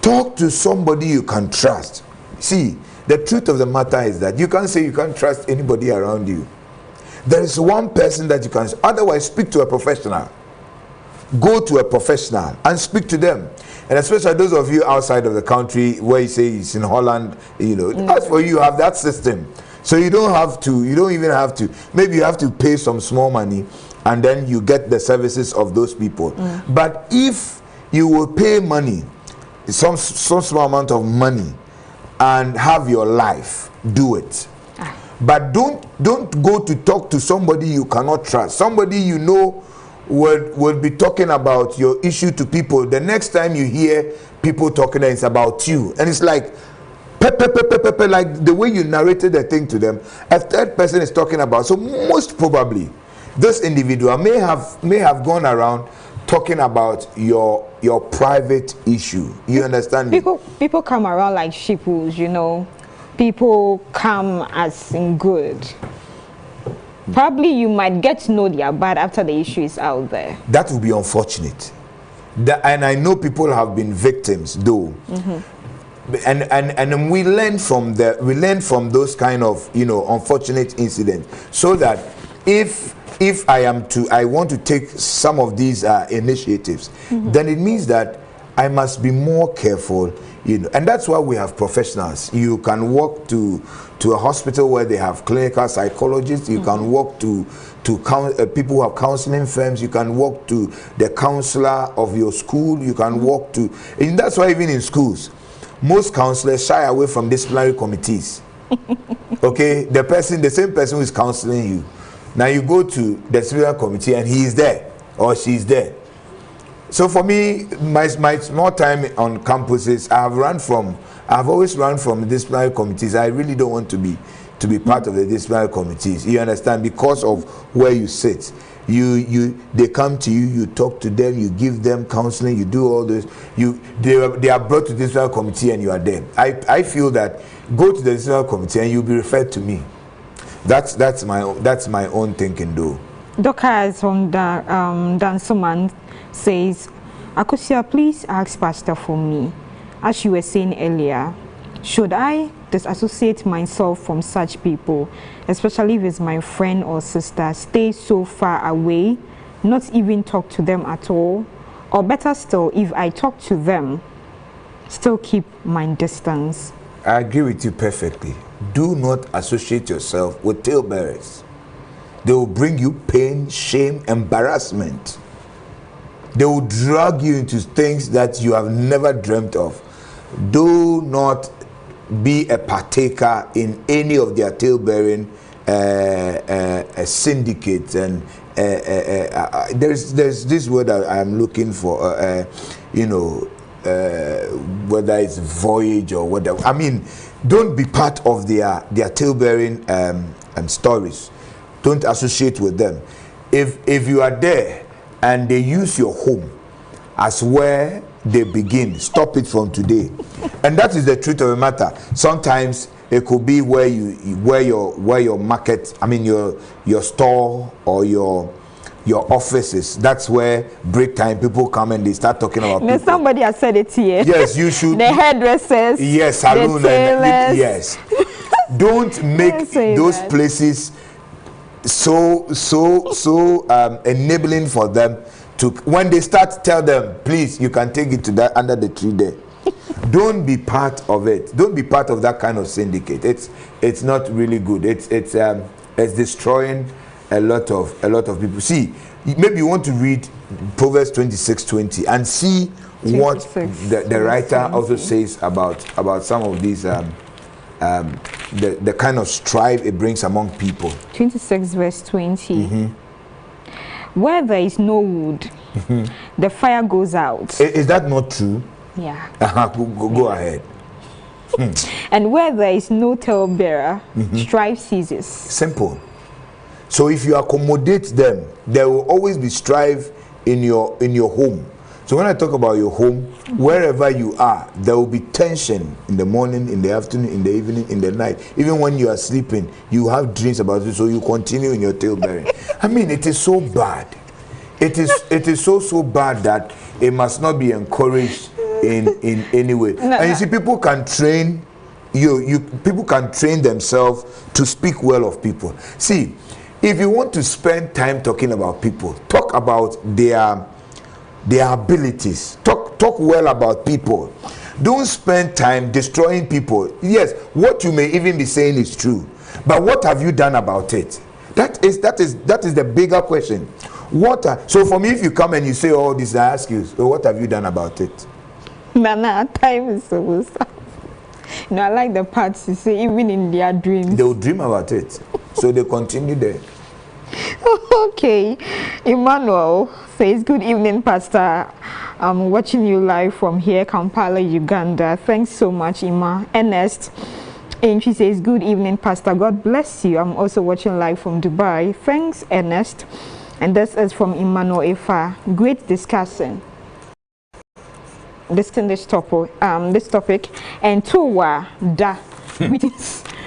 Talk to somebody you can trust. See, the truth of the matter is that you can't say you can't trust anybody around you. There is one person that you can, otherwise speak to a professional. Go to a professional and speak to them. And especially those of you outside of the country where you say it's in Holland, as for you have that system. So you don't even have to, maybe you have to pay some small money and then you get the services of those people. But if you will pay money, some small amount of money, and have your life, do it. But don't go to talk to somebody you cannot trust. Somebody you know will be talking about your issue to people. The next time you hear people talking, it's about you, and it's like like the way you narrated the thing to them, a third person is talking about. So most probably this individual may have gone around talking about your private issue. You understand me? People come around like sheeples, People come as in good. Probably you might get to know they are bad after the issue is out there. That would be unfortunate. And I know people have been victims though. And we learn from those kind of unfortunate incidents, so that if I want to take some of these initiatives, then it means that I must be more careful, and that's why we have professionals. You can walk to a hospital where they have clinical psychologists. You can walk to people who have counseling firms. You can walk to the counselor of your school. You can walk to, and that's why even in schools, most counselors shy away from disciplinary committees. Okay, the same person who is counseling you. Now you go to the disciplinary committee and he is there or she is there. So for me, my small time on campuses, I've always run from disciplinary committees. I really don't want to be part of the disciplinary committees. You understand? Because of where you sit. They come to you, you talk to them, you give them counseling, you do all this. They are brought to the disciplinary committee and you are there. I feel that go to the disciplinary committee and you'll be referred to me. That's my own thinking though. Dokas from Dansoman says, Akosia, please ask Pastor for me. As you were saying earlier, should I disassociate myself from such people, especially if it's my friend or sister, stay so far away, not even talk to them at all? Or better still, if I talk to them, still keep my distance? I agree with you perfectly. Do not associate yourself with talebearers. They will bring you pain, shame, embarrassment. They will drag you into things that you have never dreamt of. Do not be a partaker in any of their talebearing syndicates. And there's this word that I'm looking for, whether it's voyage or whatever. I mean, don't be part of their talebearing stories. Don't associate with them. If you are there and they use your home as where they begin, stop it from today. And that is the truth of the matter. Sometimes it could be where your market, I mean your store or your office is. That's where break time people come and they start talking about people. Somebody has said it here. Yes, you should. The hairdressers. Yes, salon the tailors. Yes. Don't make those places so enabling for them to, when they start, tell them, please, you can take it to that under the tree there. Don't be part of it. Don't be part of that kind of syndicate. It's not really good. It's destroying a lot of people. See, maybe you want to read Proverbs 26:20 and see what the writer also says about some of these the kind of strife it brings among people. 26 verse 20. Where there is no wood, the fire goes out. Is that not true? Yeah. Go ahead. And where there is no talebearer, strife ceases. Simple. So if you accommodate them, there will always be strife in your home. So when I talk about your home, wherever you are, there will be tension in the morning, in the afternoon, in the evening, in the night. Even when you are sleeping, you have dreams about it, so you continue in your talebearing. I mean, it is so bad. It is so bad that it must not be encouraged in any way. And you see, people can train people can train themselves to speak well of people. See, if you want to spend time talking about people, talk about their abilities. Talk well about people. Don't spend time destroying people. Yes, what you may even be saying is true, but what have you done about it? That is the bigger question. So for me, if you come and you say all this, I ask you, so what have you done about it? Nana, time is so sad. No, I like the parts you say, even in their dreams. They will dream about it, so they continue there. Okay, Emmanuel says, good evening, Pastor. I'm watching you live from here, Kampala, Uganda. Thanks so much, Emma. Ernest, and she says, good evening, Pastor. God bless you. I'm also watching live from Dubai. Thanks, Ernest. And this is from Emmanuel Efa. Great discussion. This topic. And Towa Da.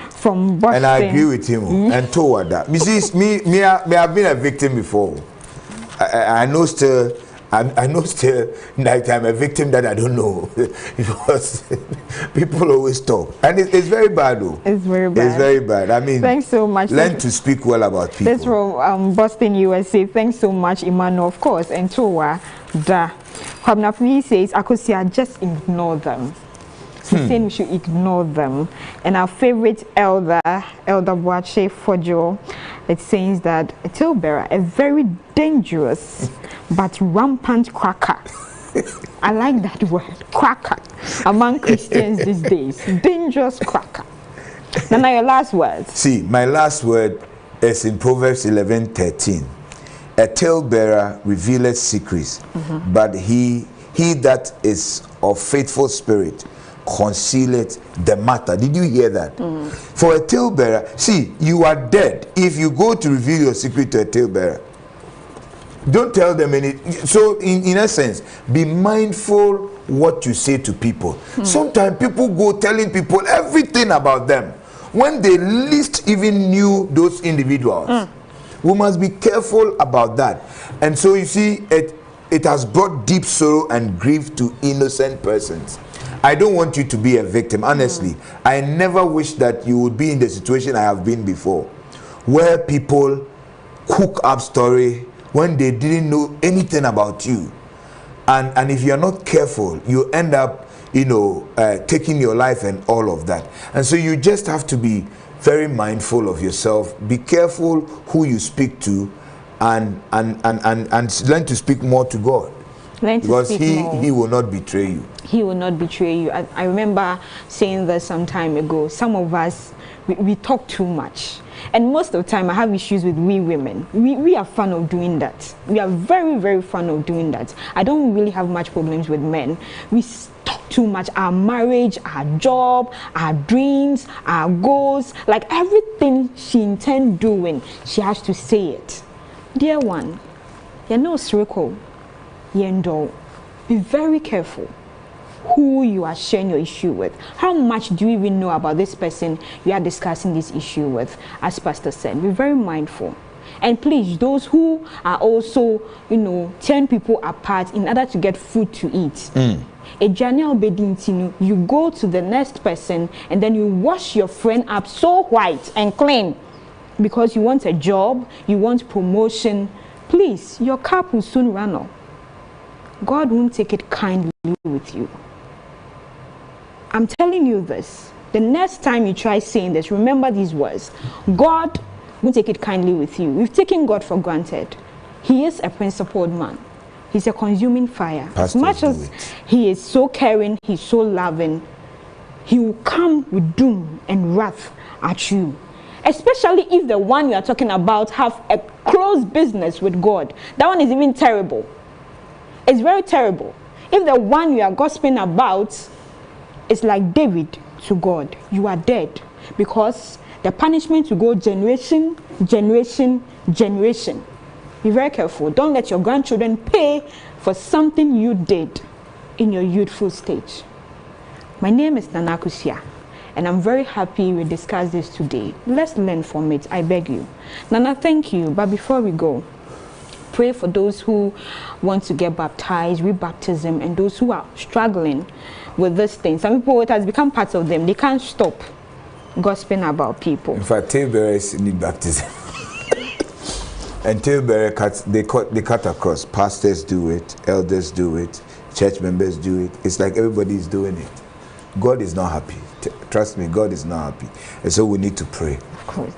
From Boston. And I agree with him. And toward that, me have been a victim before. I know still that I'm a victim that I don't know, because people always talk, and it's very bad though. It's very bad. It's very bad. I mean, thanks so much. Learn to speak well about people. That's from Boston, USA. Thanks so much, Emmanuel, of course. And Towa Da. Kwabnafi says, Akosia, just ignore them. He's saying we should ignore them. And our favorite elder Boache Fojo, it says that a talebearer, a very dangerous but rampant quacker. I like that word, quacker, among Christians these days. Dangerous quacker. Now your last word. See, my last word is in Proverbs 11:13. A talebearer revealeth secrets, but he that is of faithful spirit concealeth the matter. Did you hear that? For a talebearer, see, you are dead if you go to reveal your secret to a talebearer. Don't tell them anything. So in essence, be mindful what you say to people. Sometimes people go telling people everything about them when they least even knew those individuals. We must be careful about that. And so you see, it has brought deep sorrow and grief to innocent persons. I don't want you to be a victim, honestly. I never wish that you would be in the situation I have been before, where people cook up story when they didn't know anything about you. And if you're not careful, you end up, taking your life and all of that. And so you just have to be very mindful of yourself. Be careful who you speak to, and learn to speak more to God. Because he will not betray you. He will not betray you. I remember saying this some time ago. Some of us, we talk too much. And most of the time, I have issues with we women. We are fond of doing that. We are very, very fond of doing that. I don't really have much problems with men. We talk too much. Our marriage, our job, our dreams, our goals, like everything she intends doing, she has to say it. Dear one, you're no circle. Yendo, be very careful who you are sharing your issue with. How much do you even know about this person you are discussing this issue with? As Pastor said, be very mindful. And please, those who are also, tearing people apart in order to get food to eat. You go to the next person and then you wash your friend up so white and clean because you want a job, you want promotion. Please, your cup will soon run out. God won't take it kindly with you. I'm telling you this. The next time you try saying this, remember these words. God won't take it kindly with you. We've taken God for granted. He is a principled man. He's a consuming fire. As much as he is so caring, he's so loving, he will come with doom and wrath at you. Especially if the one you are talking about have a close business with God. That one is even terrible. It's very terrible. If the one you are gossiping about is like David to God, you are dead, because the punishment will go generation. Be very careful. Don't let your grandchildren pay for something you did in your youthful stage. My name is Nana Kusia, and I'm very happy we discussed this today. Let's learn from it, I beg you. Nana, thank you. But before we go, pray for those who want to get baptized, rebaptism, and those who are struggling with this thing. Some people, it has become part of them. They can't stop gossiping about people. In fact, Talebearers need baptism. And Talebearers, they cut across. Pastors do it, elders do it, church members do it. It's like everybody is doing it. God is not happy. Trust me, God is not happy. And so we need to pray. Of course.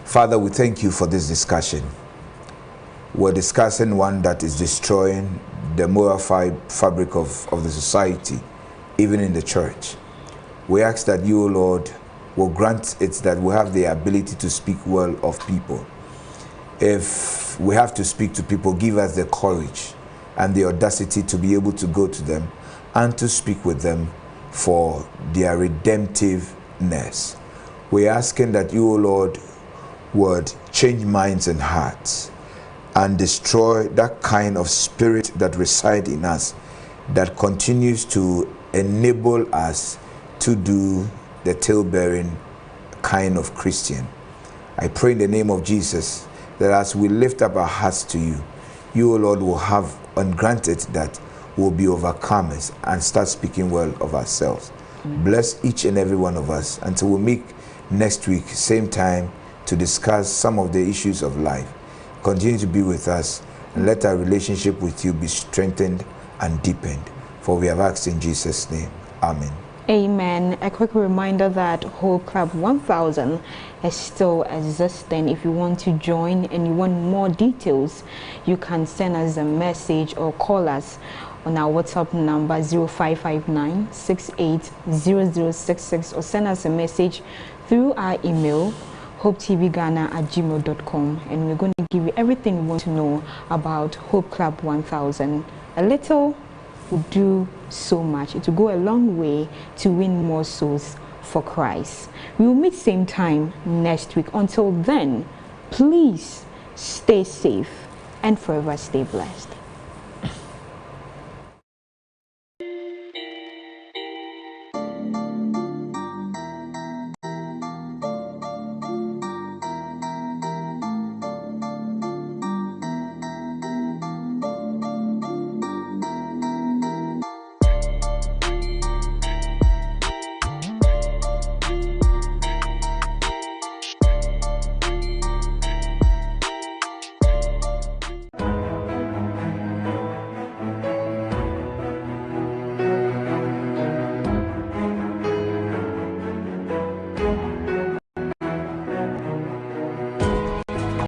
Father, we thank you for this discussion. We're discussing one that is destroying the moral fabric of the society, even in the church. We ask that you, Lord, will grant it that we have the ability to speak well of people. If we have to speak to people, give us the courage and the audacity to be able to go to them and to speak with them for their redemptiveness. We're asking that you, Lord, would change minds and hearts and destroy that kind of spirit that resides in us that continues to enable us to do the tale-bearing kind of Christian. I pray in the name of Jesus that as we lift up our hearts to you, you, O Lord, will have and grant it that we'll be overcomers and start speaking well of ourselves. Bless each and every one of us until we meet next week, same time, to discuss some of the issues of life. Continue to be with us and let our relationship with you be strengthened and deepened. For we have asked in Jesus' name. Amen. Amen. A quick reminder that Hope Club 1000 is still existing. If you want to join and you want more details, you can send us a message or call us on our WhatsApp number 0559-680066, or send us a message through our email hopetvghana@gmail.com, and we're going to give you everything you want to know about Hope Club 1000. A little will do so much. It will go a long way to win more souls for Christ. We will meet same time next week. Until then, please stay safe and forever stay blessed.